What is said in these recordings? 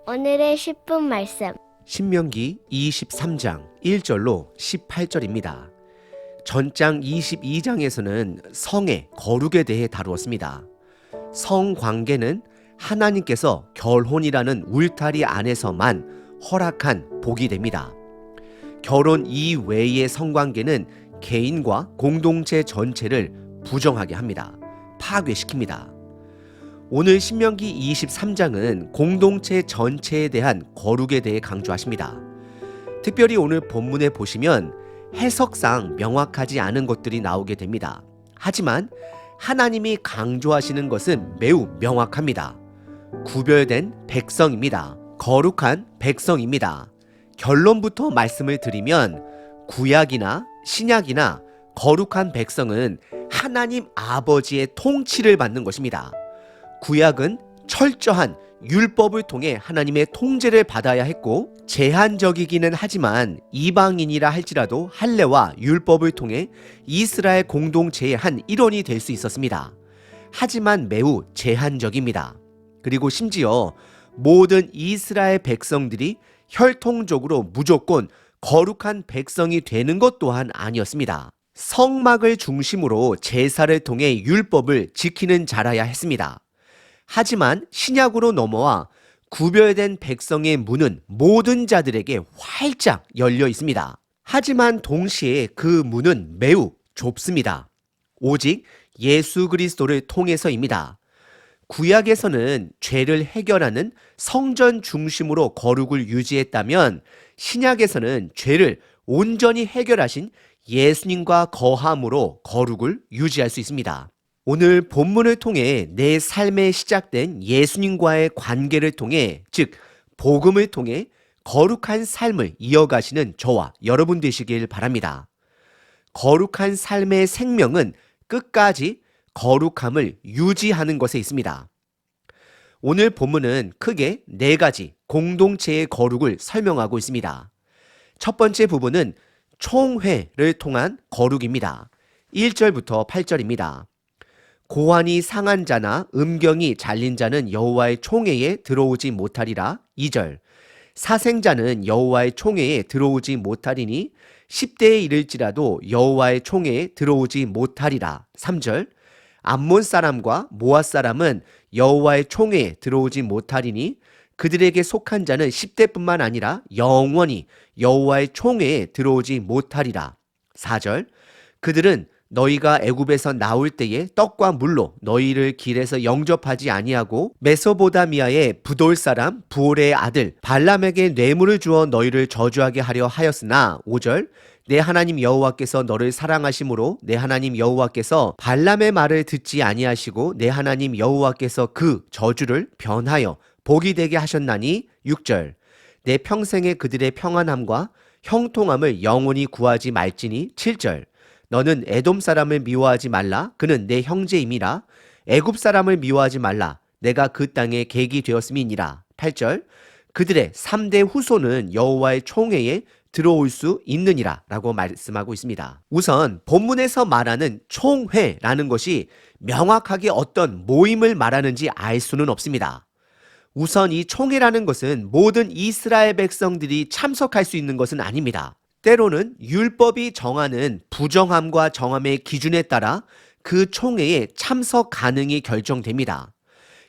오늘의 10분 말씀. 신명기 23장 1절로 18절입니다. 전장 22장에서는 성의 거룩에 대해 다루었습니다. 성관계는 하나님께서 결혼이라는 울타리 안에서만 허락한 복이 됩니다. 결혼 이외의 성관계는 개인과 공동체 전체를 부정하게 합니다. 파괴시킵니다. 오늘 신명기 23장은 공동체 전체에 대한 거룩에 대해 강조하십니다. 특별히 오늘 본문에 보시면 해석상 명확하지 않은 것들이 나오게 됩니다. 하지만 하나님이 강조하시는 것은 매우 명확합니다. 구별된 백성입니다. 거룩한 백성입니다. 결론부터 말씀을 드리면 구약이나 신약이나 거룩한 백성은 하나님 아버지의 통치를 받는 것입니다. 구약은 철저한 율법을 통해 하나님의 통제를 받아야 했고 제한적이기는 하지만 이방인이라 할지라도 할례와 율법을 통해 이스라엘 공동체의 한 일원이 될 수 있었습니다. 하지만 매우 제한적입니다. 그리고 심지어 모든 이스라엘 백성들이 혈통적으로 무조건 거룩한 백성이 되는 것 또한 아니었습니다. 성막을 중심으로 제사를 통해 율법을 지키는 자라야 했습니다. 하지만 신약으로 넘어와 구별된 백성의 문은 모든 자들에게 활짝 열려 있습니다. 하지만 동시에 그 문은 매우 좁습니다. 오직 예수 그리스도를 통해서입니다. 구약에서는 죄를 해결하는 성전 중심으로 거룩을 유지했다면 신약에서는 죄를 온전히 해결하신 예수님과 거함으로 거룩을 유지할 수 있습니다. 오늘 본문을 통해 내 삶에 시작된 예수님과의 관계를 통해, 즉 복음을 통해 거룩한 삶을 이어가시는 저와 여러분 되시길 바랍니다. 거룩한 삶의 생명은 끝까지 거룩함을 유지하는 것에 있습니다. 오늘 본문은 크게 4가지 공동체의 거룩을 설명하고 있습니다. 첫 번째 부분은 총회를 통한 거룩입니다. 1절부터 8절입니다. 고환이 상한 자나 음경이 잘린 자는 여호와의 총회에 들어오지 못하리라. 2절. 사생자는 여호와의 총회에 들어오지 못하리니 10대에 이를지라도 여호와의 총회에 들어오지 못하리라. 3절. 암몬 사람과 모압 사람은 여호와의 총회에 들어오지 못하리니 그들에게 속한 자는 10대뿐만 아니라 영원히 여호와의 총회에 들어오지 못하리라. 4절. 그들은 너희가 애굽에서 나올 때에 떡과 물로 너희를 길에서 영접하지 아니하고 메소보다미아의 부돌 사람 부올의 아들 발람에게 뇌물을 주어 너희를 저주하게 하려 하였으나 5절. 내 하나님 여호와께서 너를 사랑하심으로 내 하나님 여호와께서 발람의 말을 듣지 아니하시고 내 하나님 여호와께서 그 저주를 변하여 복이 되게 하셨나니 6절. 내 평생에 그들의 평안함과 형통함을 영원히 구하지 말지니 7절. 너는 에돔 사람을 미워하지 말라. 그는 내 형제임이라. 애굽 사람을 미워하지 말라. 내가 그 땅에 객이 되었음이니라. 8절. 그들의 3대 후손은 여호와의 총회에 들어올 수 있느니라 라고 말씀하고 있습니다. 우선 본문에서 말하는 총회라는 것이 명확하게 어떤 모임을 말하는지 알 수는 없습니다. 우선 이 총회라는 것은 모든 이스라엘 백성들이 참석할 수 있는 것은 아닙니다. 때로는 율법이 정하는 부정함과 정함의 기준에 따라 그 총회에 참석 가능이 결정됩니다.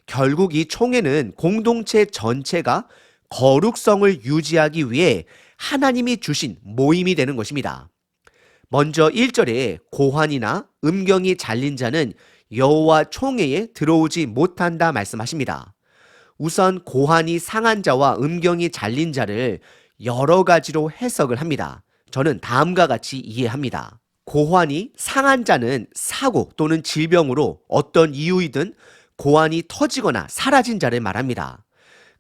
결국 이 총회는 공동체 전체가 거룩성을 유지하기 위해 하나님이 주신 모임이 되는 것입니다. 먼저 1절에 고환이나 음경이 잘린 자는 여호와 총회에 들어오지 못한다 말씀하십니다. 우선 고환이 상한 자와 음경이 잘린 자를 여러 가지로 해석을 합니다. 저는 다음과 같이 이해합니다. 고환이 상한 자는 사고 또는 질병으로 어떤 이유이든 고환이 터지거나 사라진 자를 말합니다.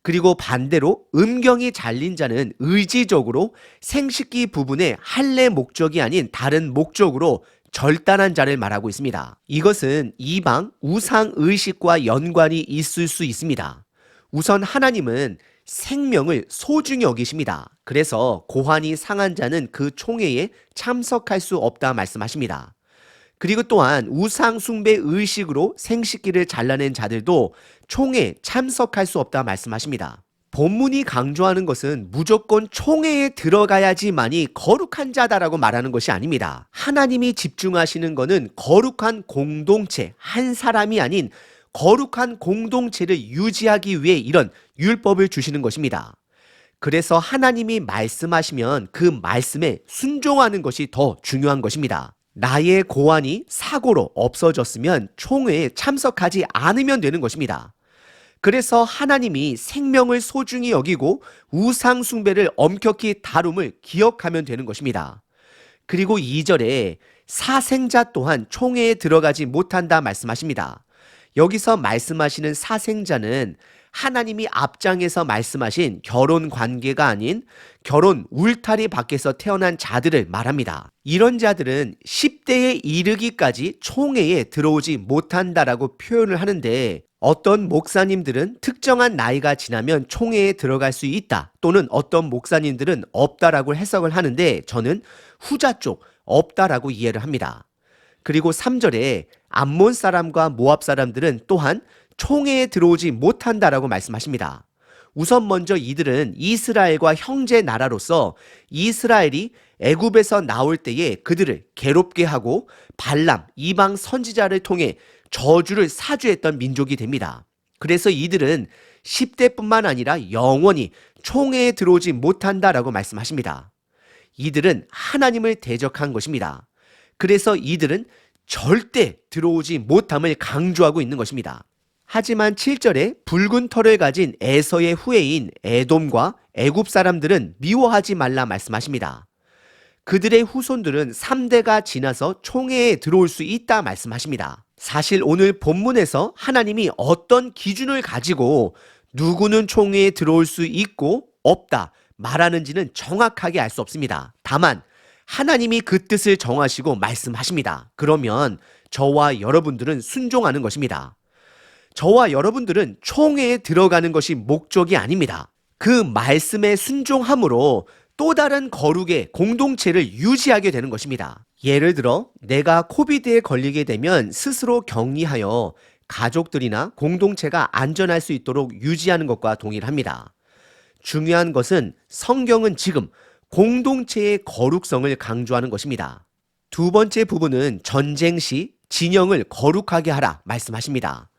그리고 반대로 음경이 잘린 자는 의지적으로 생식기 부분에 할례 목적이 아닌 다른 목적으로 절단한 자를 말하고 있습니다. 이것은 이방 우상 의식과 연관이 있을 수 있습니다. 우선 하나님은 생명을 소중히 여기십니다. 그래서 고환이 상한 자는 그 총회에 참석할 수 없다 말씀하십니다. 그리고 또한 우상 숭배 의식으로 생식기를 잘라낸 자들도 총회에 참석할 수 없다 말씀하십니다. 본문이 강조하는 것은 무조건 총회에 들어가야지만이 거룩한 자다라고 말하는 것이 아닙니다. 하나님이 집중하시는 것은 거룩한 공동체, 한 사람이 아닌 거룩한 공동체를 유지하기 위해 이런 율법을 주시는 것입니다. 그래서 하나님이 말씀하시면 그 말씀에 순종하는 것이 더 중요한 것입니다. 나의 고안이 사고로 없어졌으면 총회에 참석하지 않으면 되는 것입니다. 그래서 하나님이 생명을 소중히 여기고 우상 숭배를 엄격히 다룸을 기억하면 되는 것입니다. 그리고 2절에 사생자 또한 총회에 들어가지 못한다 말씀하십니다. 여기서 말씀하시는 사생자는 하나님이 앞장에서 말씀하신 결혼 관계가 아닌 결혼 울타리 밖에서 태어난 자들을 말합니다. 이런 자들은 10대에 이르기까지 총회에 들어오지 못한다라고 표현을 하는데, 어떤 목사님들은 특정한 나이가 지나면 총회에 들어갈 수 있다, 또는 어떤 목사님들은 없다라고 해석을 하는데, 저는 후자 쪽 없다라고 이해를 합니다. 그리고 3절에 암몬 사람과 모압 사람들은 또한 총회에 들어오지 못한다라고 말씀하십니다. 우선 먼저 이들은 이스라엘과 형제 나라로서 이스라엘이 애굽에서 나올 때에 그들을 괴롭게 하고 발람 이방 선지자를 통해 저주를 사주했던 민족이 됩니다. 그래서 이들은 10대뿐만 아니라 영원히 총회에 들어오지 못한다라고 말씀하십니다. 이들은 하나님을 대적한 것입니다. 그래서 이들은 절대 들어오지 못함을 강조하고 있는 것입니다. 하지만 7절에 붉은 털을 가진 에서의 후예인 에돔과 애굽 사람들은 미워하지 말라 말씀하십니다. 그들의 후손들은 3대가 지나서 총회에 들어올 수 있다 말씀하십니다. 사실 오늘 본문에서 하나님이 어떤 기준을 가지고 누구는 총회에 들어올 수 있고 없다 말하는지는 정확하게 알 수 없습니다. 다만 하나님이 그 뜻을 정하시고 말씀하십니다. 그러면 저와 여러분들은 순종하는 것입니다. 저와 여러분들은 총회에 들어가는 것이 목적이 아닙니다. 그 말씀에 순종함으로 또 다른 거룩의 공동체를 유지하게 되는 것입니다. 예를 들어 내가 코비드에 걸리게 되면 스스로 격리하여 가족들이나 공동체가 안전할 수 있도록 유지하는 것과 동일합니다. 중요한 것은 성경은 지금 공동체의 거룩성을 강조하는 것입니다. 두 번째 부분은 전쟁 시 진영을 거룩하게 하라 말씀하십니다.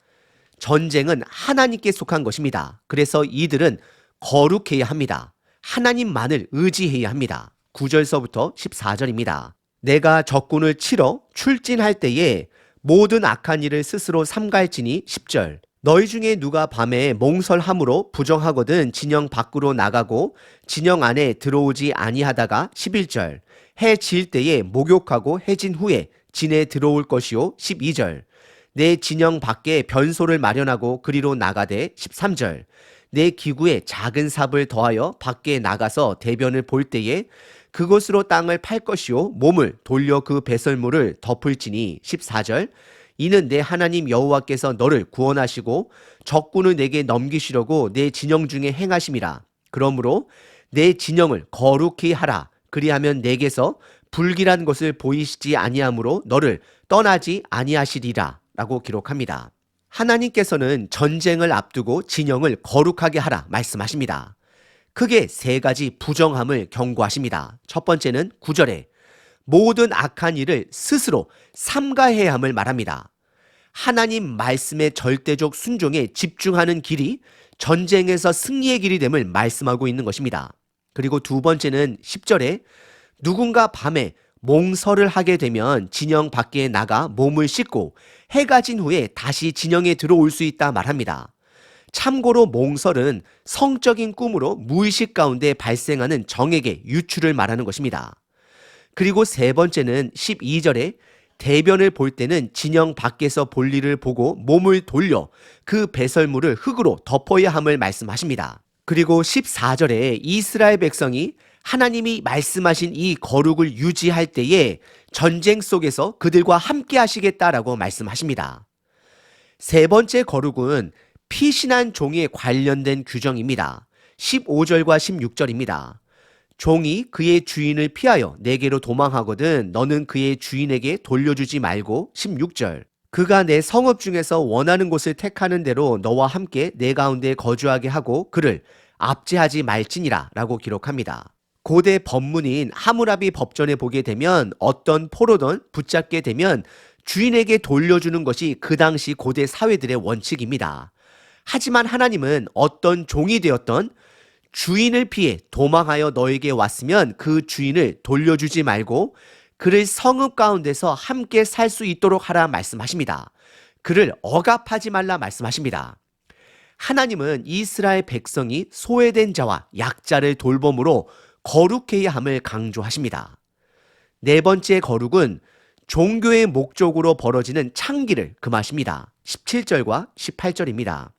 전쟁은 하나님께 속한 것입니다. 그래서 이들은 거룩해야 합니다. 하나님만을 의지해야 합니다. 9절서부터 14절입니다. 내가 적군을 치러 출진할 때에 모든 악한 일을 스스로 삼갈지니 10절. 너희 중에 누가 밤에 몽설함으로 부정하거든 진영 밖으로 나가고 진영 안에 들어오지 아니하다가 11절. 해 질 때에 목욕하고 해진 후에 진에 들어올 것이요 12절. 내 진영 밖에 변소를 마련하고 그리로 나가되 13절. 내 기구에 작은 삽을 더하여 밖에 나가서 대변을 볼 때에 그곳으로 땅을 팔 것이요 몸을 돌려 그 배설물을 덮을지니 14절. 이는 내 하나님 여호와께서 너를 구원하시고 적군을 내게 넘기시려고 내 진영 중에 행하심이라. 그러므로 내 진영을 거룩히 하라. 그리하면 내게서 불길한 것을 보이시지 아니하므로 너를 떠나지 아니하시리라 라고 기록합니다. 하나님께서는 전쟁을 앞두고 진영을 거룩하게 하라 말씀하십니다. 크게 세 가지 부정함을 경고하십니다. 첫 번째는 9절에 모든 악한 일을 스스로 삼가해야 함을 말합니다. 하나님 말씀의 절대적 순종에 집중하는 길이 전쟁에서 승리의 길이 됨을 말씀하고 있는 것입니다. 그리고 두 번째는 10절에 누군가 밤에 몽설을 하게 되면 진영 밖에 나가 몸을 씻고 해가 진 후에 다시 진영에 들어올 수 있다 말합니다. 참고로 몽설은 성적인 꿈으로 무의식 가운데 발생하는 정액의 유출을 말하는 것입니다. 그리고 세 번째는 12절에 대변을 볼 때는 진영 밖에서 볼일을 보고 몸을 돌려 그 배설물을 흙으로 덮어야 함을 말씀하십니다. 그리고 14절에 이스라엘 백성이 하나님이 말씀하신 이 거룩을 유지할 때에 전쟁 속에서 그들과 함께 하시겠다라고 말씀하십니다. 세 번째 거룩은 피신한 종에 관련된 규정입니다. 15절과 16절입니다. 종이 그의 주인을 피하여 내게로 도망하거든 너는 그의 주인에게 돌려주지 말고 16절 그가 내 성읍 중에서 원하는 곳을 택하는 대로 너와 함께 내 가운데 거주하게 하고 그를 압제하지 말지니라 라고 기록합니다. 고대 법문인 하무라비 법전에 보게 되면 어떤 포로든 붙잡게 되면 주인에게 돌려주는 것이 그 당시 고대 사회들의 원칙입니다. 하지만 하나님은 어떤 종이 되었던 주인을 피해 도망하여 너에게 왔으면 그 주인을 돌려주지 말고 그를 성읍 가운데서 함께 살 수 있도록 하라 말씀하십니다. 그를 억압하지 말라 말씀하십니다. 하나님은 이스라엘 백성이 소외된 자와 약자를 돌봄으로 거룩해야 함을 강조하십니다. 네 번째 거룩은 종교의 목적으로 벌어지는 창기를 금하십니다. 17절과 18절입니다.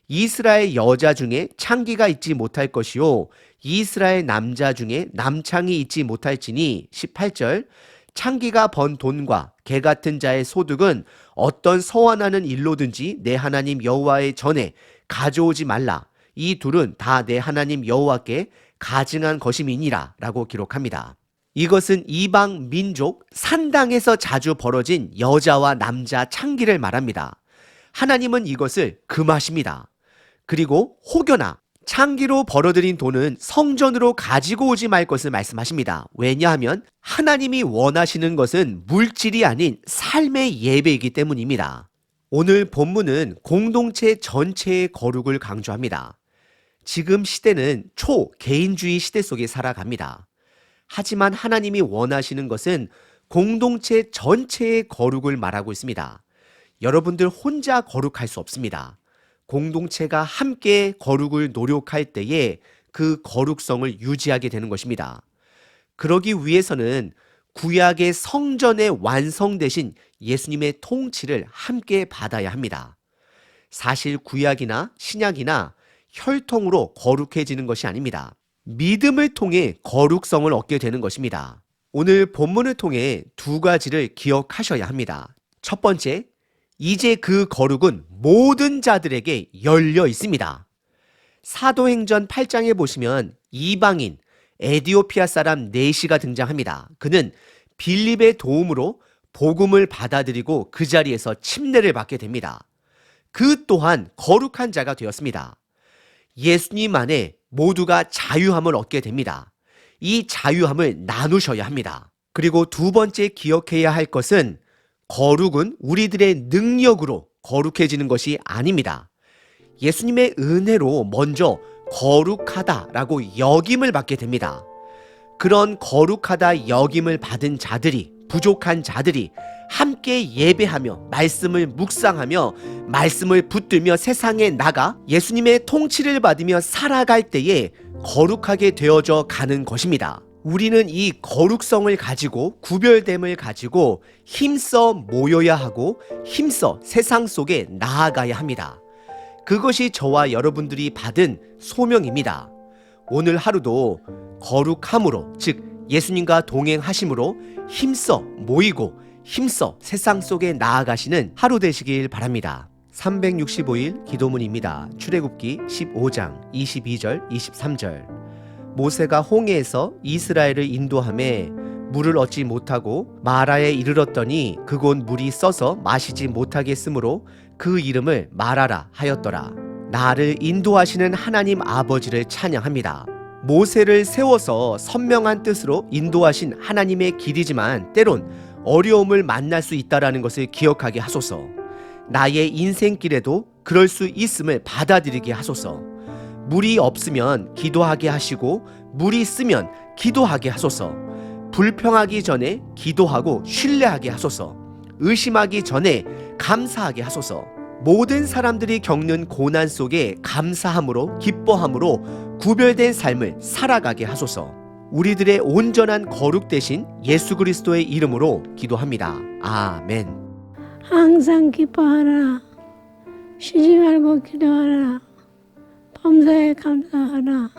이스라엘 여자 중에 창기가 있지 못할 것이요 이스라엘 남자 중에 남창이 있지 못할지니 18절 창기가 번 돈과 개 같은 자의 소득은 어떤 서원하는 일로든지 내 하나님 여호와의 전에 가져오지 말라. 이 둘은 다 내 하나님 여호와께 가증한 것임이니라 라고 기록합니다. 이것은 이방 민족 산당에서 자주 벌어진 여자와 남자 창기를 말합니다. 하나님은 이것을 금하십니다. 그리고 혹여나 창기로 벌어들인 돈은 성전으로 가지고 오지 말 것을 말씀하십니다. 왜냐하면 하나님이 원하시는 것은 물질이 아닌 삶의 예배이기 때문입니다. 오늘 본문은 공동체 전체의 거룩을 강조합니다. 지금 시대는 초개인주의 시대 속에 살아갑니다. 하지만 하나님이 원하시는 것은 공동체 전체의 거룩을 말하고 있습니다. 여러분들 혼자 거룩할 수 없습니다. 공동체가 함께 거룩을 노력할 때에 그 거룩성을 유지하게 되는 것입니다. 그러기 위해서는 구약의 성전의 완성되신 예수님의 통치를 함께 받아야 합니다. 사실 구약이나 신약이나 혈통으로 거룩해지는 것이 아닙니다. 믿음을 통해 거룩성을 얻게 되는 것입니다. 오늘 본문을 통해 두 가지를 기억하셔야 합니다. 첫 번째, 이제 그 거룩은 모든 자들에게 열려 있습니다. 사도행전 8장에 보시면 이방인 에디오피아 사람 네시가 등장합니다. 그는 빌립의 도움으로 복음을 받아들이고 그 자리에서 침례를 받게 됩니다. 그 또한 거룩한 자가 되었습니다. 예수님 안에 모두가 자유함을 얻게 됩니다. 이 자유함을 나누셔야 합니다. 그리고 두 번째 기억해야 할 것은 거룩은 우리들의 능력으로 거룩해지는 것이 아닙니다. 예수님의 은혜로 먼저 거룩하다라고 여김을 받게 됩니다. 그런 거룩하다 여김을 받은 자들이, 부족한 자들이 함께 예배하며 말씀을 묵상하며 말씀을 붙들며 세상에 나가 예수님의 통치를 받으며 살아갈 때에 거룩하게 되어져 가는 것입니다. 우리는 이 거룩성을 가지고 구별됨을 가지고 힘써 모여야 하고 힘써 세상 속에 나아가야 합니다. 그것이 저와 여러분들이 받은 소명입니다. 오늘 하루도 거룩함으로, 즉 예수님과 동행하심으로 힘써 모이고 힘써 세상 속에 나아가시는 하루 되시길 바랍니다. 365일 기도문입니다. 출애굽기 15장 22절 23절 모세가 홍해에서 이스라엘을 인도하며 물을 얻지 못하고 마라에 이르렀더니 그곳 물이 써서 마시지 못하겠으므로 그 이름을 마라라 하였더라. 나를 인도하시는 하나님 아버지를 찬양합니다. 모세를 세워서 선명한 뜻으로 인도하신 하나님의 길이지만 때론 어려움을 만날 수 있다는 것을 기억하게 하소서. 나의 인생길에도 그럴 수 있음을 받아들이게 하소서. 물이 없으면 기도하게 하시고 물이 있으면 기도하게 하소서. 불평하기 전에 기도하고 신뢰하게 하소서. 의심하기 전에 감사하게 하소서. 모든 사람들이 겪는 고난 속에 감사함으로 기뻐함으로 구별된 삶을 살아가게 하소서. 우리들의 온전한 거룩 되신 예수 그리스도의 이름으로 기도합니다. 아멘. 항상 기뻐하라. 쉬지 말고 기도하라. 범사에 감사하라.